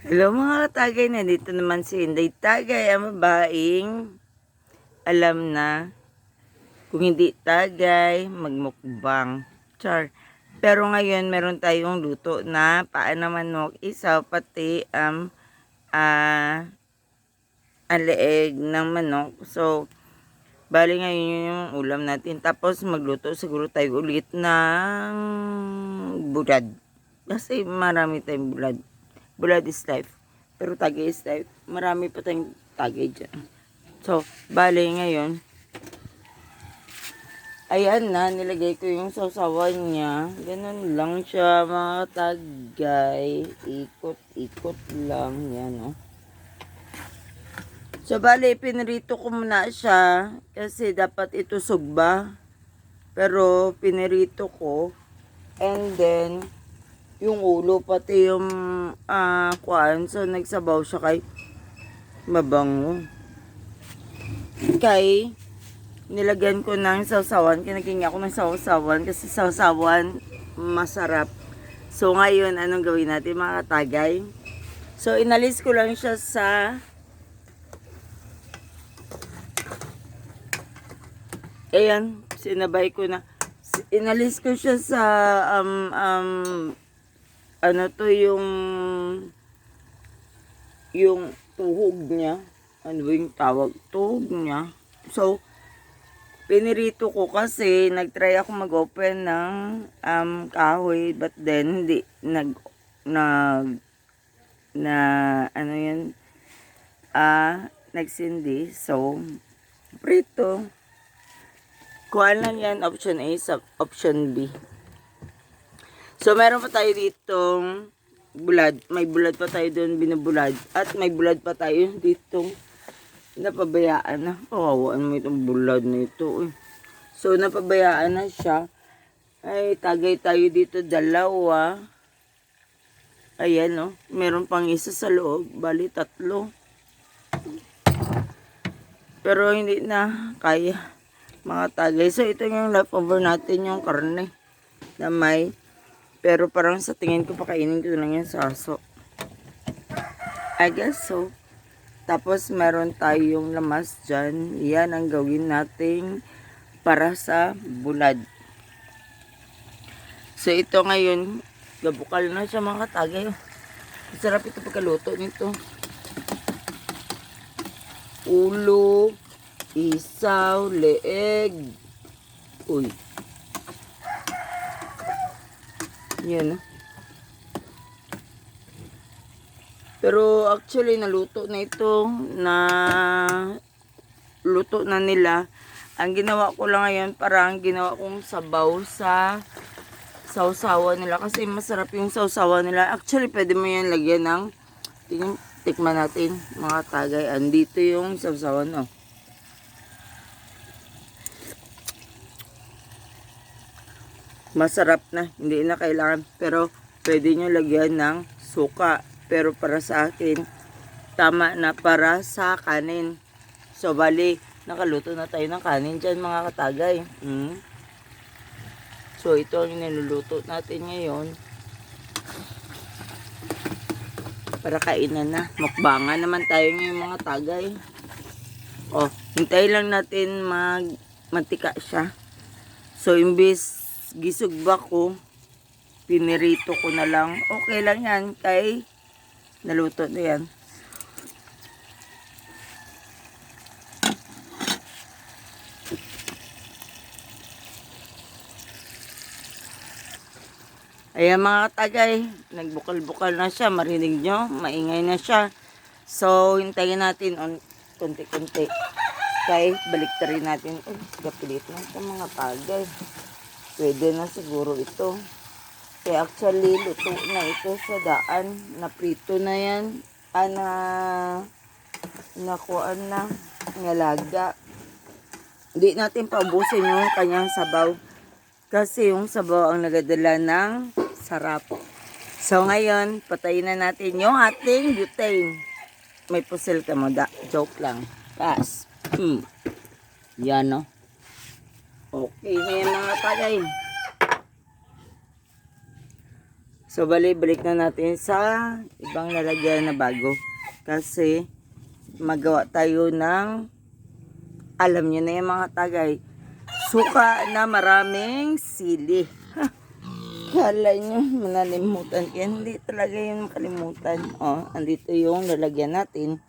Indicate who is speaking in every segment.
Speaker 1: Hello mga katagay, nandito naman si Inday Tagay, ang babaeng alam na kung hindi tagay, magmukbang. Char. Pero ngayon meron tayong luto na paa ng manok, isaw, pati ang leeg ng manok. So, bali ngayon yun yung ulam natin. Tapos magluto siguro tayo ulit ng bulad. Kasi marami tayong bulad. Bulad is life. Pero tagay is life. Marami pa tayong tagay dyan. So, bali ngayon, ayan na, nilagay ko yung sausawan niya. Ganun lang siya, mga tagay. Ikot-ikot lang. Yan, oh. So, bali, pinirito ko muna siya. Kasi dapat ito sugba. Pero, pinirito ko. And then, yung ulo, pati yung kuan. So, nagsabaw siya kay mabango. Kay, nilagyan ko ng sausawan. Kinaging ako ng sausawan kasi sausawan masarap. So, ngayon, anong gawin natin mga katagay? So, inalis ko lang siya sa ayan, sinabay ko na. Inalis ko siya sa ano to yung tuhog niya. Ano ba yung tawag? Tuhog niya. So, pinirito ko kasi nagtry ako mag-open ng kahoy, but then hindi ano yun, nagsindi. So, prito. Kuhaan lang yan, option A sa option B. So, meron pa tayo ditong bulad. May bulad pa tayo doon binubulad. At may bulad pa tayo ditong napabayaan na. Kawawaan mo itong bulad na ito. So, napabayaan na siya. Ay, tagay tayo dito dalawa. Ayan, no. Meron pang isa sa loob. Bali, 3. Pero hindi na kaya. Mga tagay. So, ito yung leftover natin, yung karne na may. Pero parang sa tingin ko, pakainin ko lang yung saso. I guess so. Tapos, meron tayong lamas dyan. Yan ang gawin nating para sa bulad. So, ito ngayon, gabukal na siya mga katagay. Sarap ito pagkaluto nito. Ulo, isaw, leeg. Uy. Yan. Pero actually naluto na ito luto na nila. Ang ginawa ko lang ngayon parang ginawa kong sabaw sa sausawan nila kasi masarap yung sausawan nila. Actually pwede mo yan lagyan ng tikman natin mga tagay. Andito yung sausawan, oh. Masarap na, hindi na kailangan, pero pwede nyo lagyan ng suka, pero para sa akin tama na para sa kanin. So bali, nakaluto na tayo ng kanin dyan mga katagay. So ito ang niluluto natin ngayon para kainan na. Mukbangan naman tayo ngayon mga tagay. Oh, hintay lang natin mantika siya. So imbis gisugba ko, pinirito ko na lang. Okay lang yan, kay naluto na yan. Ayan mga katagay, nagbukal-bukal na siya, marinig nyo, maingay na siya. So, hintayin natin konti-konti. Kay baliktarin natin. Uy, gapilit na ito mga tagay. Pwede na siguro ito. Kaya actually, luto na ito sa daan. Naprito na yan. Nakuan na. Ngalaga. Hindi natin paubusin yung kanyang sabaw. Kasi yung sabaw ang nagadala ng sarap. So ngayon, patayin na natin yung ating butane. May pusil ka mo, joke lang. Pass. Yan, no? Okay na yan mga tagay. So, balik na natin sa ibang lalagyan na bago. Kasi, magawa tayo ng, alam nyo na yung mga tagay, suka na maraming sili. Kala nyo, manalimutan ko yan. Hindi talaga yung makalimutan. Oh, andito yung lalagyan natin.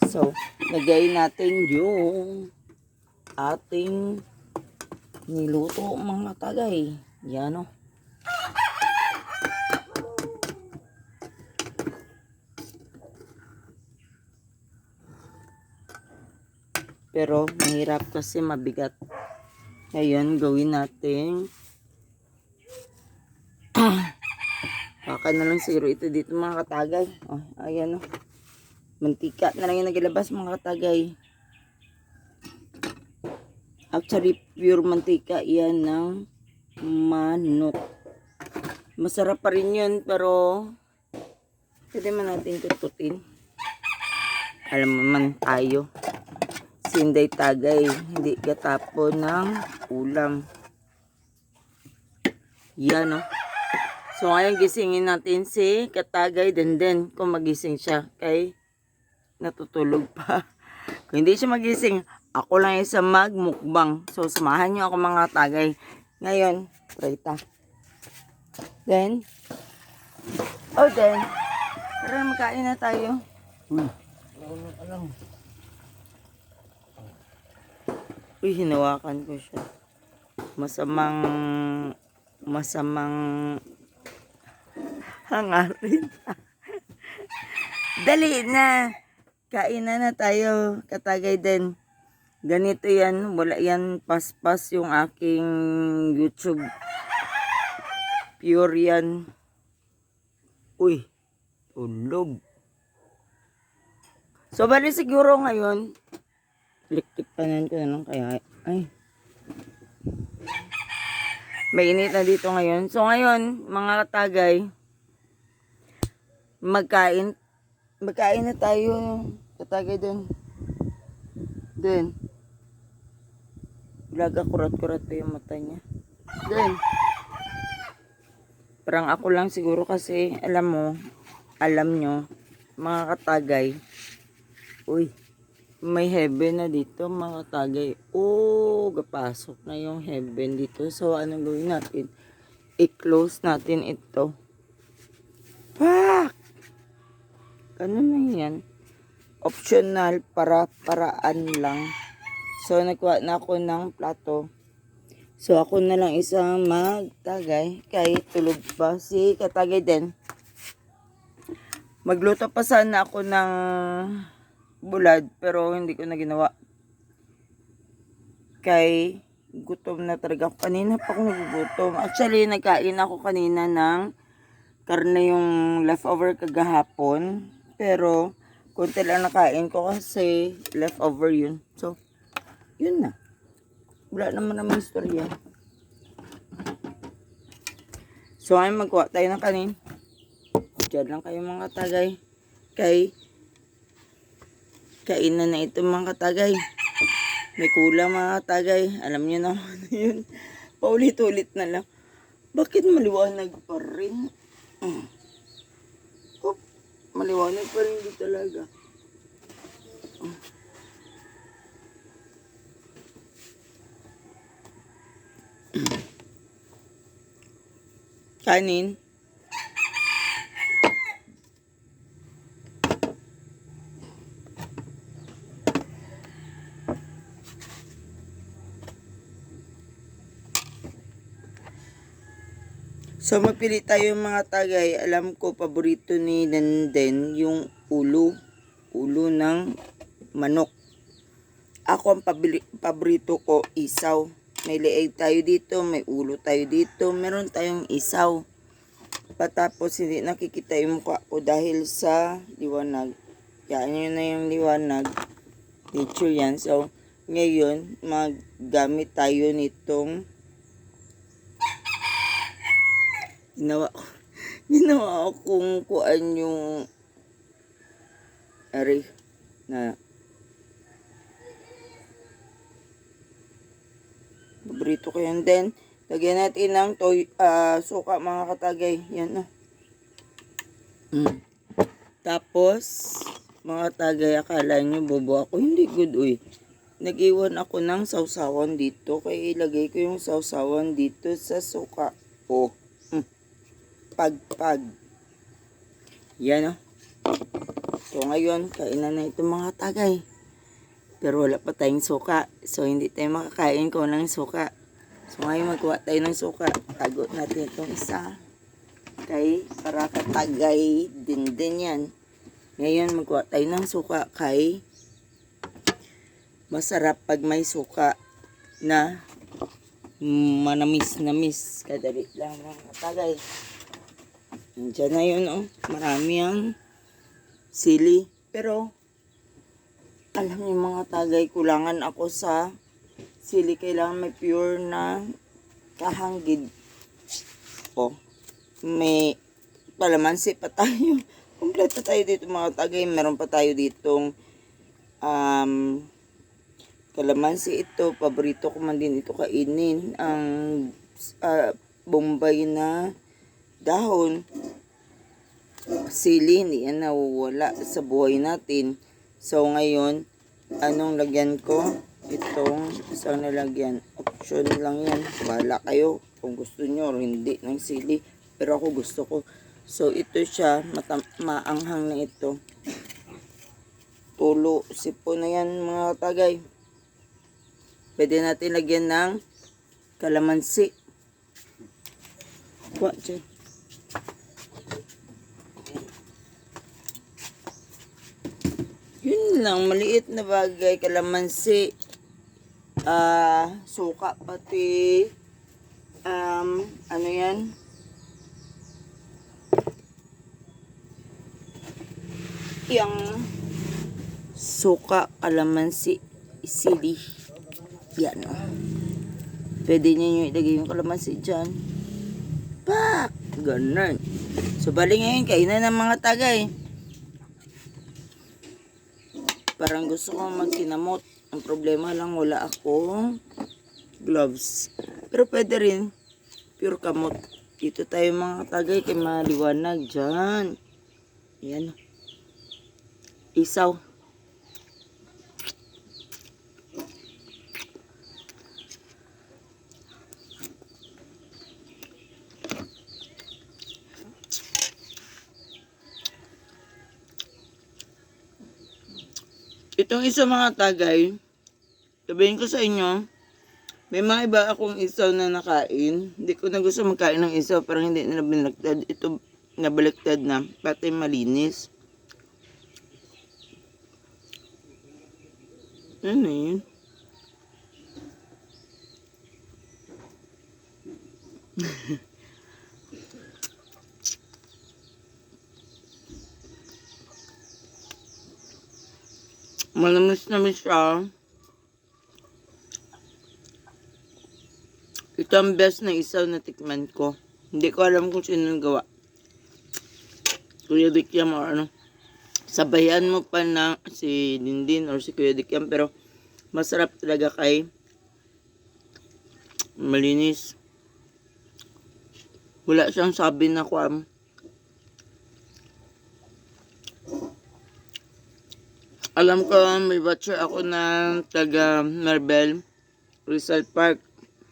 Speaker 1: So, lagay natin yung ating niluto mga tagay. Yan o. Pero, mahirap kasi mabigat. Ngayon, gawin natin. Baka na lang siguro ito dito mga katagay. Oh, ayan o. Mantika na lang yung naglabas mga katagay. Actually, pure mantika yan ng manok. Masarap pa rin yun, pero pwede man natin tututin. Alam mo man tayo. Sinday tagay, hindi gatapon ng ulam. Yan o. So ngayon gisingin natin si Katagay Denden kung magising siya. Kay natutulog pa. Kung hindi siya magising, ako lang isa magmukbang. So samahan niyo ako mga tagay. Ngayon, trita. Then, tara magkain na tayo. Uy, hinawakan ko siya. Masamang hangarin. Dali na. Kain na tayo, Katagay din. Ganito yan. Wala yan paspas yung aking YouTube. Pure yan. Uy, tulog. So, bali siguro ngayon, liktik-panan ko na lang kaya. Ay. Mainit na dito ngayon. So, ngayon, mga katagay, magkain na tayo. Katagay din. Then, laga kurat-kurat pa yung mata niya. Then, parang ako lang siguro kasi, alam nyo, mga katagay, uy, may heaven na dito mga tagay. Oh, gapasok na yung heaven dito. So, anong gawin natin? I-close natin ito. Pak! Ganun na yan. Optional para paraan lang. So, nagkuha na ako ng plato. So, ako na lang isang magtagay. Kay tulog pa si Katagay din. Magluto pa sana ako ng bulad, pero hindi ko na ginawa. Kay gutom na talaga ako. Kanina pa ako nagugutom. Actually, nagkain ako kanina ng karne yung leftover kagahapon. Pero, konti lang nakain ko kasi leftover yun. So, yun na. Wala naman istorya. So, ay magkuha tayo ng kanin. Diyan lang kayo mga tagay. Kay kainan na ito mga katagay. May kulang mga katagay. Alam niyo naman yun. Paulit-ulit na lang. Bakit maliwanag pa rin? Oh, maliwanag pa rin dito talaga. Kanin. So, mapili tayo mga tagay. Alam ko, paborito ni Denden yung ulo. Ulo ng manok. Ako, ang paborito ko, isaw. May leeg tayo dito, may ulo tayo dito, meron tayong isaw. Patapos, hindi nakikita yung mukha ko dahil sa liwanag. Kaya nyo na yung liwanag. Nature yan. So, ngayon, maggamit tayo nitong ginawa akong kuan yung ari na paborito ko yan. Then lagyan natin ng suka mga katagay. Yan na. Mm. Tapos, mga tagay, akala nyo bobo ako. Hindi good, uy. Nag-iwan ako ng sausawan dito. Kaya ilagay ko yung sausawan dito sa suka. Oh. Pagpag. Yan, oh. So, ngayon, kainan na itong mga tagay. Pero wala pa tayong suka. So, hindi tayo makakain kung walang suka. So, ngayon magkuha tayo ng suka. Tago natin itong isa. Okay? Para katagay din yan. Ngayon, magkuha tayo ng suka kay masarap pag may suka na manamis-namis. Kadali lang mga katagay. Nandiyan na yun, oh. Marami ang sili. Pero, alam niyo mga tagay, kulangan ako sa sili. Kailangan may pure na kahanggid. Oh, may palamansi pa tayo. Kompleto tayo dito mga tagay. Meron pa tayo ditong kalamansi ito. Paborito ko man din ito kainin. Ang Bombay na dahon. Sili, hindi yan nawawala sa buhay natin. So, ngayon, anong lagyan ko? Itong isang nalagyan. Option lang yan. Bahala kayo kung gusto nyo o hindi ng sili. Pero ako gusto ko. So, ito siya. Maanghang na ito. Tulo. Sipo na yan mga tagay. Pwede natin lagyan ng kalamansi. Kuha dyan. Yun lang, maliit na bagay, kalamansi, suka pati, ano yan? Yung suka, kalamansi, sili. Yan, oh. Pwede nyo ilagay yung kalamansi dyan. Pak! Ganun. So, bali ngayon, kainan ng mga tagay. Parang gusto ko magkinamot. Ang problema lang, wala akong gloves. Pero pwede rin. Pure kamot. Dito tayo mga tagay kay maliwanag dyan. Ayan. Isaw. Itong isa mga tagay, sabihin ko sa inyo, may mga iba akong isaw na nakain. Hindi ko na gusto magkain ng isaw, parang hindi na binaliktad. Ito nabaliktad na, pati malinis. Ano yun? Manamis-namis siya. Ito ang best na isaw na tikman ko. Hindi ko alam kung sino gawa. Kuya Dikyam o ano. Sabayan mo pa na si Dindin or si Kuya Dikyam. Pero masarap talaga kay malinis. Wala siyang sabi na kuam. Alam ko may watcher ako na taga Marbel, Rizal Park.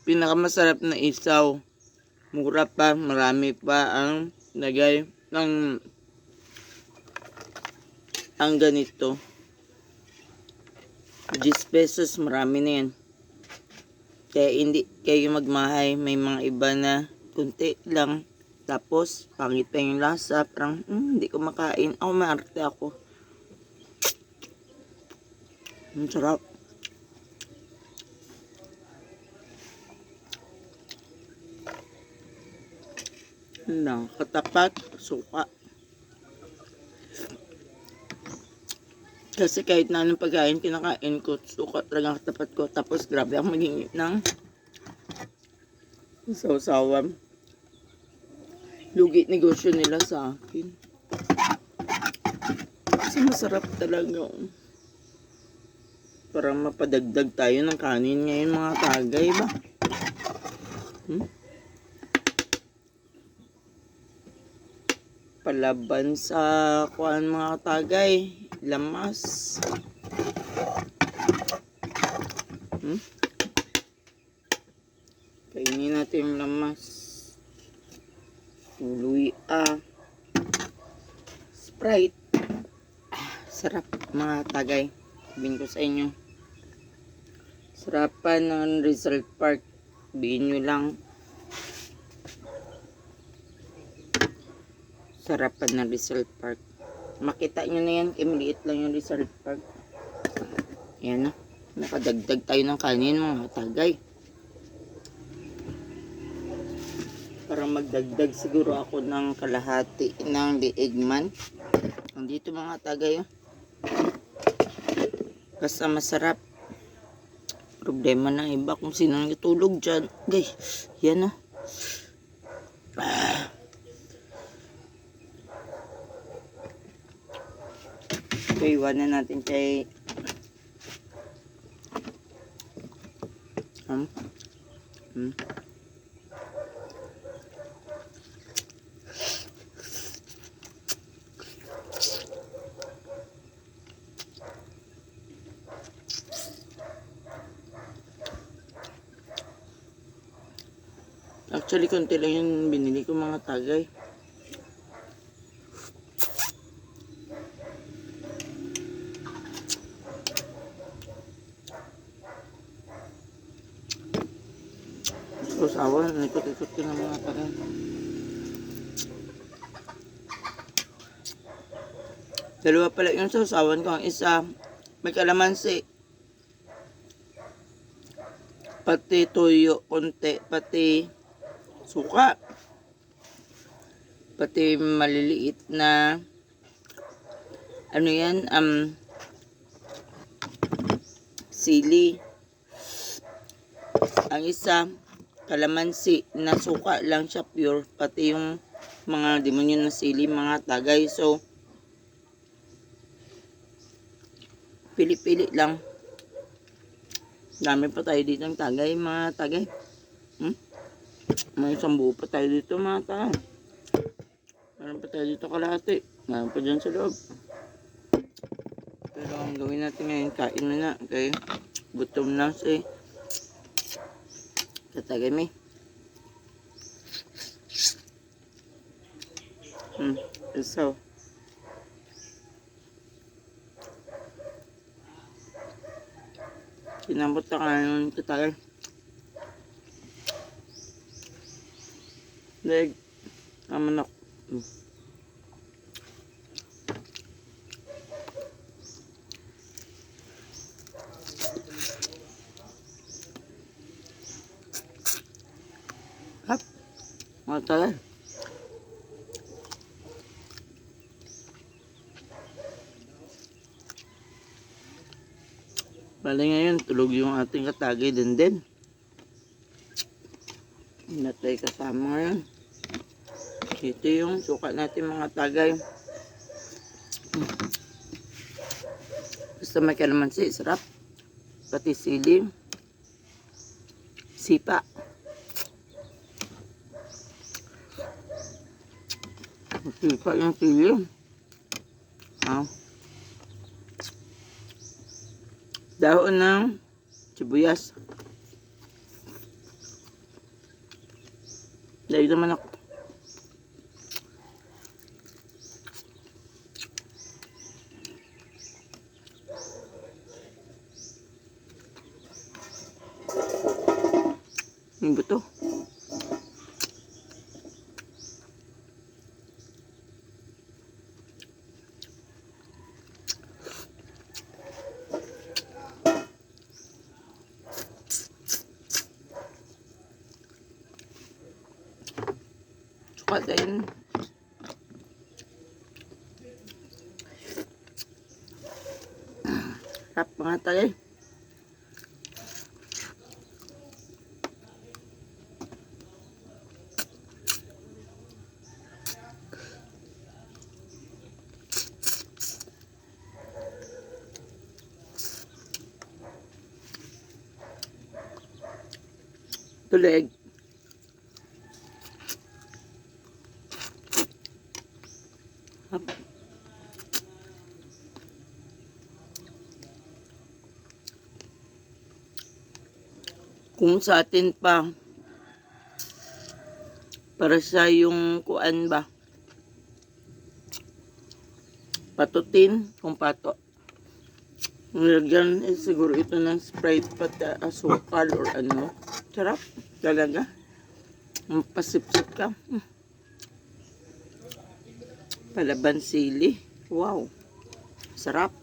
Speaker 1: Pinakamasarap na isaw. Mura pa, marami pa ang lagay ng ang ganito. 10 pesos, marami na yan. Kaya hindi kayo magmahay. May mga iba na kunti lang. Tapos, pangit pa yung lasa. Parang, hindi ko makain. Ako, maarte ako. Ang sarap. Katapat, suka. Kasi kahit na anong pagkain kinakain ko, suka talaga katapat ko. Tapos grabe ako maging ng sausawan. Lugi negosyo nila sa akin. Kasi masarap talaga. Parang mapadagdag tayo ng kanin ngayon mga tagay ba? palaban sa kuan mga tagay, lamas. Kainin natin yung lamas. Tuluy Sprite. Sarap mga tagay. Sabihin ko sa inyo. Sarapan ng Rizal Park. Sabihin nyo lang. Sarapan ng Rizal Park. Makita nyo na yan. Kaya maliit lang yung Rizal Park. Yan na. Nakadagdag tayo ng kanin mga tagay. Para magdagdag siguro ako ng kalahati ng liigman. Nandito mga tagay. Basta masarap. Problema ng iba kung sino natulog dyan. Guys, yan na. Okay, iwanan natin kay Actually, konti lang yung binili ko mga tagay. Tapos awan, ikot-ikot ko ng mga tagay. Dalawa pala yung sausawan ko. Ang isa, may kalamansi. Pati toyo, konti, pati suka. Pati maliliit na ano yan, sili. Ang isa, kalamansi na suka lang siya pure. Pati yung mga demonyo na sili, mga tagay. So, pili-pili lang. Dami pa tayo dito ng tagay, mga tagay. May isang buo pa tayo dito, mga tagay. Meron pa tayo dito kalahati. Meron pa dyan sa loob. Pero ang gawin natin ngayon, kain na. Okay? Gutom na si tatagay may. So, kinambot na kayo ng tatagay. Leg. Manok. Hap. Mga tagay. Bali ngayon, tulog yung ating katagay din. Hindi na tayo kasama ngayon. Ito yung suka natin mga tagay. Basta may kalamansi, sarap. Pati sili. Sipa. Sipa yung sili. Dahon ng sibuyas. Dahil naman ako. Yung buto. Suka din. Sarap mga tagay. Tulig. Kung sa atin pa, para sa yung kuan ba, patutin, kung pato. Nilagyan siguro ito ng Sprite pati asukal or ano. Sarap talaga. Pasipsip ka. Palaban sili. Wow. Sarap.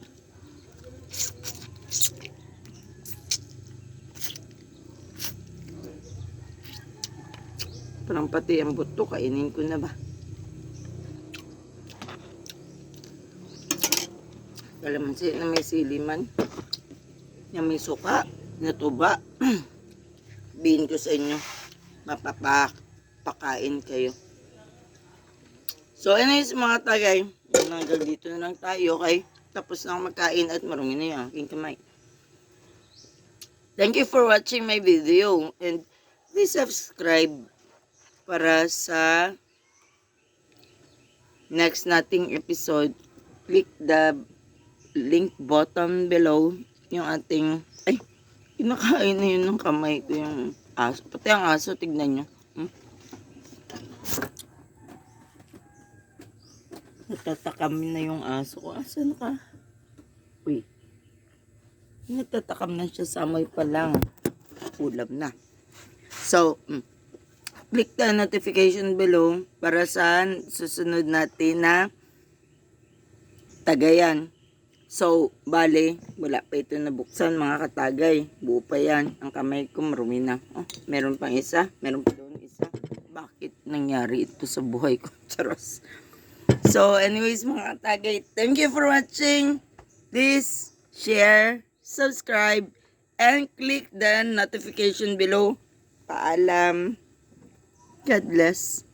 Speaker 1: Parang pati ang buto, kainin ko na ba? Kalamansi na may siliman. Na may suka. Na tuba. Bihin ko sa inyo. Mapapakain kayo. So anyways mga tagay. Hanggang dito na lang tayo. Okay? Tapos na ako magkain at marumi na yung aking kamay. Thank you for watching my video. And please subscribe para sa next nating episode. Click the link button below yung ating kinakain na yun ng kamay ko yung aso. Pati ang aso, tignan nyo. Natatakam na yung aso ko. Asan ka? Uy. Natatakam na siya sa amoy pa lang. Ulam na. So, click the notification below para sa susunod natin na tagayan. So, bale, wala pa ito nabuksan mga katagay. Buo pa yan. Ang kamay ko marumi na. Oh, meron pang isa. Meron pa doon isa. Bakit nangyari ito sa buhay ko? Charos. So, anyways mga katagay, thank you for watching. Please share, subscribe, and click the notification below. Paalam. God bless.